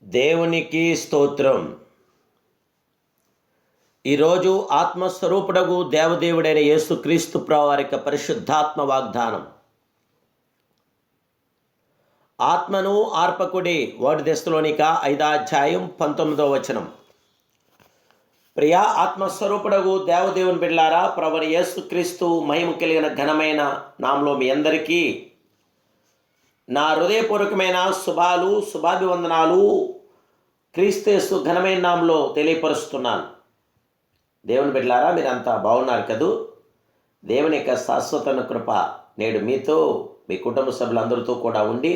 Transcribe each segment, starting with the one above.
దేవునికి స్తోత్రం. ఈరోజు ఆత్మస్వరూపుడగు దేవదేవుడైన యేసుక్రీస్తు ప్రభువారి పరిశుద్ధాత్మ వాగ్దానం. ఆత్మను ఆర్పకుడి 1 దెస్సలోనిక 5:19. ప్రియా ఆత్మస్వరూపుడగు దేవదేవుని బిడ్డలారా, ప్రభువైన యేసుక్రీస్తు మహిమ కలిగిన ఘనమైన నామములో మీ అందరికీ నా హృదయపూర్వకమైన శుభాభివందనాలు క్రీస్తు ఘనమైన నామములో తెలియపరుస్తున్నాను. దేవుని బిడ్డలారా, మీరంతా బాగున్నారు కదూ? దేవుని యొక్క శాశ్వత కృప నేడు మీతో, మీ కుటుంబ సభ్యులందరితో కూడా ఉండి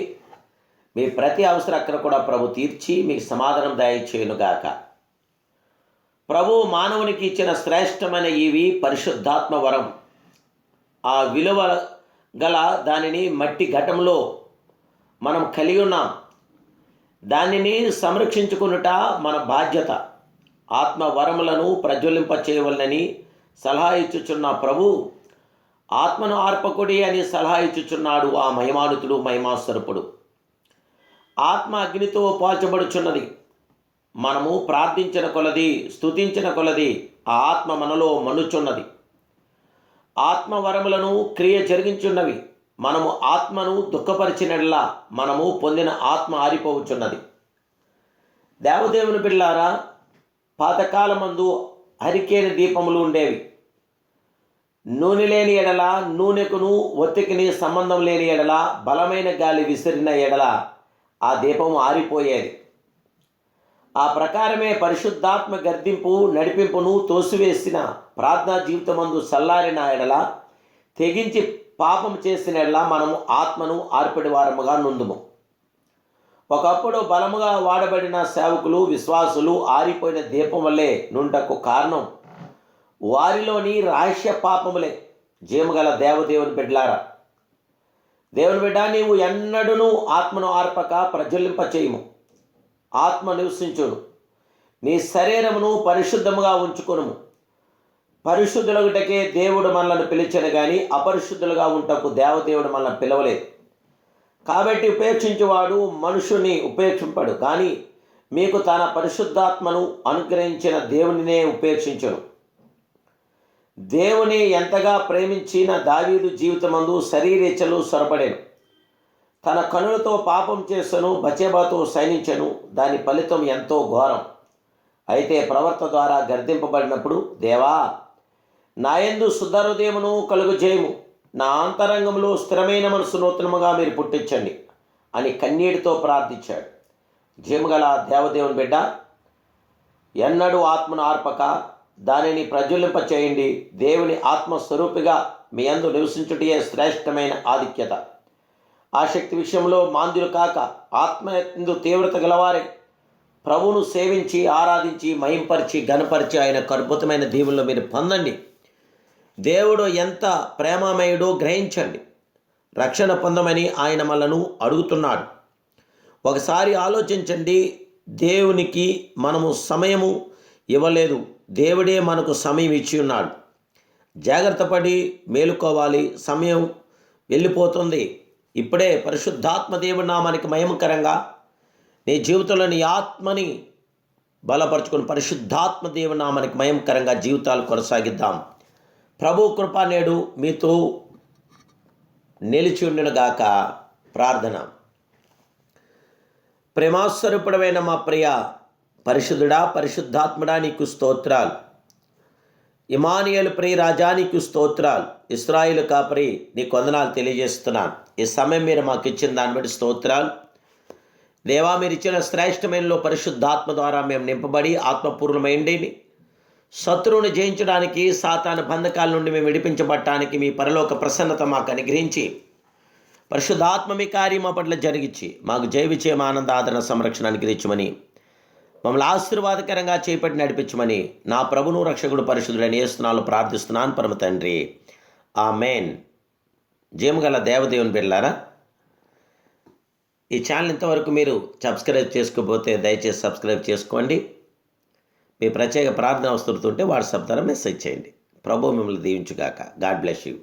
మీ ప్రతి అవసరం కూడా ప్రభు తీర్చి మీకు సమాధానం దయచేయునుగాక. ప్రభు మానవునికి ఇచ్చిన శ్రేష్టమైన ఇవి పరిశుద్ధాత్మ వరం. ఆ విలువ గల దానిని మట్టి ఘటంలో మనం కలిగి ఉన్నాం. దానిని సంరక్షించుకునుట మన బాధ్యత. ఆత్మ వరములను ప్రజ్వలింప చేయవలనని సలహా ఇచ్చుచున్న ప్రభు ఆత్మను ఆర్పకుడి అని సలహా ఇచ్చుచున్నాడు. ఆ మహిమానుతుడు, మహిమాస్వరూపుడు. ఆత్మ అగ్నితో పోల్చబడుచున్నది. మనము ప్రార్థించిన కొలది, స్తుతించిన కొలది ఆ ఆత్మ మనలో మనుచున్నది. ఆత్మ వరములను క్రియ జరిగించున్నవి. మనము ఆత్మను దుఃఖపరిచినట్లా మనము పొందిన ఆత్మ ఆరిపోవచ్చున్నది. దేవదేవుని బిడ్డలారా, పాతకాలమందు హరికేని దీపములు ఉండేవి. నూనె లేని ఎడల, నూనెకును ఒత్తికిని సంబంధం లేని ఎడల, బలమైన గాలి విసిరిన ఎడల ఆ దీపము ఆరిపోయేది. ఆ ప్రకారమే పరిశుద్ధాత్మ గర్దింపు నడిపింపును తోసివేసిన ప్రార్థనా జీవితమందు సల్లారిన ఎడల, తెగించి పాపం చేసిన ఎడల మనము ఆత్మను ఆర్పిడి వారముగా నుందుము. ఒకప్పుడు బలముగా వాడబడిన సేవకులు, విశ్వాసులు ఆరిపోయిన దీపం వల్లే నుండకు కారణం వారిలోని రహస్య పాపములే. జీవగల దేవదేవుని బిడ్డలారా, దేవుని బిడ్డ, నీవు ఎన్నడూనూ ఆత్మను ఆర్పక ప్రజ్వలింప చేయము. ఆత్మ నివసించును. నీ శరీరమును పరిశుద్ధముగా ఉంచుకొనుము. పరిశుద్ధులగుటకే దేవుడు మనల్ని పిలిచాను కానీ అపరిశుద్ధులుగా ఉంటకు దేవదేవుడు మనల్ని పిలవలేదు. కాబట్టి ఉపేక్షించేవాడు మనుషుని ఉపేక్షింపడు, కానీ మీకు తన పరిశుద్ధాత్మను అనుగ్రహించిన దేవునినే ఉపేక్షించును. దేవుని ఎంతగా ప్రేమించిన దావీదు జీవితమందు శరీరేచ్ఛలు సొరపడెను. తన కనులతో పాపం చేసెను, బత్షెబతో శయనించెను. దాని ఫలితం ఎంతో ఘోరం. అయితే ప్రవర్త ద్వారా గర్దింపబడినప్పుడు, దేవా, నా యందు శుద్ధ హృదయమును కలుగజేయము, నా అంతరంగంలో స్థిరమైన మనసు నూతనముగా మీరు పుట్టించండి అని కన్నీటితో ప్రార్థించాడు. జీవగల దేవదేవుని బిడ్డ, ఎన్నడూ ఆత్మను ఆర్పక దానిని ప్రజ్వలింప చేయండి. దేవుని ఆత్మస్వరూపిగా మీ యందు నివసించుటే శ్రేష్టమైన ఆధిక్యత. ఆసక్తి విషయంలో మాంద్యులు కాక ఆత్మ యందు తీవ్రత గలవారే ప్రభువును సేవించి, ఆరాధించి, మహింపరిచి, ఘనపరిచి ఆయన అద్భుతమైన దీవుల్లో మీరు పొందండి. దేవుడు ఎంత ప్రేమమయుడో గ్రహించండి. రక్షణ పొందమని ఆయన మనలను అడుగుతున్నాడు. ఒకసారి ఆలోచించండి. దేవునికి మనము సమయము ఇవ్వలేదు, దేవుడే మనకు సమయం ఇచ్చి ఉన్నాడు. జాగ్రత్త పడి మేలుకోవాలి. సమయం వెళ్ళిపోతుంది. ఇప్పుడే పరిశుద్ధాత్మ దేవుడి నామానికి మహిమకరంగా నీ జీవితంలో నీ ఆత్మని బలపరుచుకుని పరిశుద్ధాత్మ దేవుడి నామానికి మహిమకరంగా జీవితాలు కొనసాగిద్దాం. ప్రభు కృప నేడు మీతో నిలిచి ఉండునుగాక. ప్రార్థన. ప్రేమాస్వరూపుడమైన మా ప్రియ పరిశుద్ధుడా, పరిశుద్ధాత్ముడా, నీకు స్తోత్రాలు. ఇమానుయేలు ప్రియ రాజా, నీకు స్తోత్రాలు. ఇశ్రాయేలు కాపరి, నీకు వందనాలు తెలియజేస్తున్నాను. ఈ సమయం మీరు మాకు ఇచ్చిన దాన్ని బట్టి స్తోత్రాలు. దేవా, మీరు ఇచ్చిన శ్రేష్టమైనలో పరిశుద్ధాత్మ ద్వారా మేము నింపబడి ఆత్మపూర్ణమైండి. శత్రువుని జయించడానికి, సాతాను బంధకాల నుండి మేము విడిపించబడటానికి మీ పరలోక ప్రసన్నత మాకు అనుగ్రహించి పరిశుద్ధాత్మ మీ కార్యం మా పట్ల జరిగించి మాకు జయ విజయం, ఆనంద, ఆదరణ, సంరక్షణ అనుగ్రహించమని, మమ్మల్ని ఆశీర్వాదకరంగా చేపట్టి నడిపించమని నా ప్రభును రక్షకుడు పరిశుద్ధుడైన యేసు నామములో ప్రార్థిస్తున్నాను పరమ తండ్రి. ఆమేన్. జీవగల దేవదేవుని బిడ్డలారా, ఈ ఛానల్ ఇంతవరకు మీరు సబ్స్క్రైబ్ చేసుకోకపోతే దయచేసి సబ్స్క్రైబ్ చేసుకోండి. మీ ప్రత్యేక ప్రార్థన అవసరతుంటే వాట్సాప్ ద్వారా మెసేజ్ చేయండి. ప్రభు మిమ్మల్ని దీవించుగాక. God bless you.